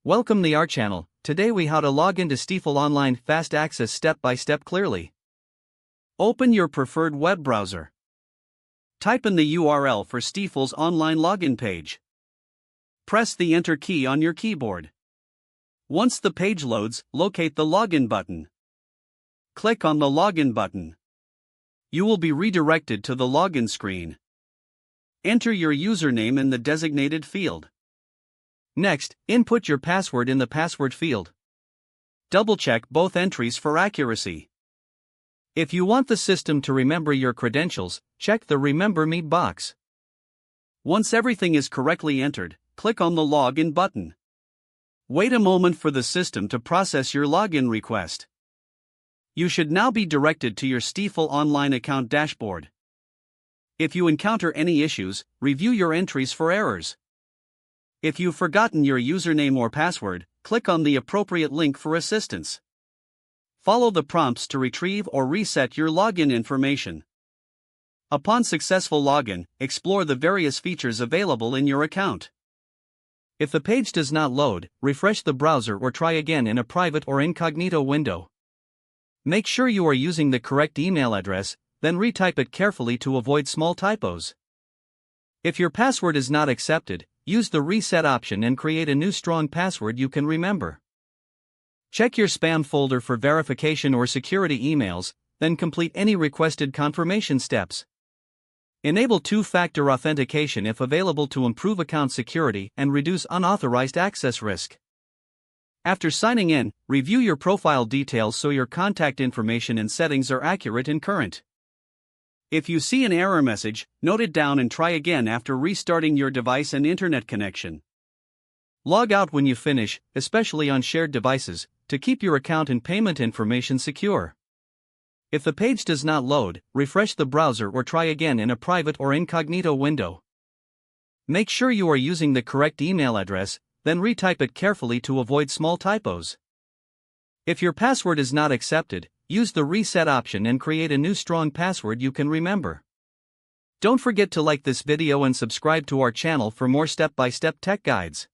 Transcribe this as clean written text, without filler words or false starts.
Welcome to our channel. Today we how to log into Stifel Online Fast Access step by step clearly. Open your preferred web browser. Type in the URL for Stifel's online login page. Press the Enter key on your keyboard. Once the page loads, locate the Login button. Click on the Login button. You will be redirected to the login screen. Enter your username in the designated field. Next, input your password in the password field. Double-check both entries for accuracy. If you want the system to remember your credentials, check the Remember Me box. Once everything is correctly entered, click on the Login button. Wait a moment for the system to process your login request. You should now be directed to your Stifel Online account dashboard. If you encounter any issues, review your entries for errors. If you've forgotten your username or password, click on the appropriate link for assistance. Follow the prompts to retrieve or reset your login information. Upon successful login, explore the various features available in your account. If the page does not load, refresh the browser or try again in a private or incognito window. Make sure you are using the correct email address, then retype it carefully to avoid small typos. If your password is not accepted, use the reset option and create a new strong password you can remember. Check your spam folder for verification or security emails, then complete any requested confirmation steps. Enable two-factor authentication if available to improve account security and reduce unauthorized access risk. After signing in, review your profile details so your contact information and settings are accurate and current. If you see an error message, note it down and try again after restarting your device and internet connection. Log out when you finish, especially on shared devices, to keep your account and payment information secure. If the page does not load, refresh the browser or try again in a private or incognito window. Make sure you are using the correct email address, then retype it carefully to avoid small typos. If your password is not accepted, use the reset option and create a new strong password you can remember. Don't forget to like this video and subscribe to our channel for more step-by-step tech guides.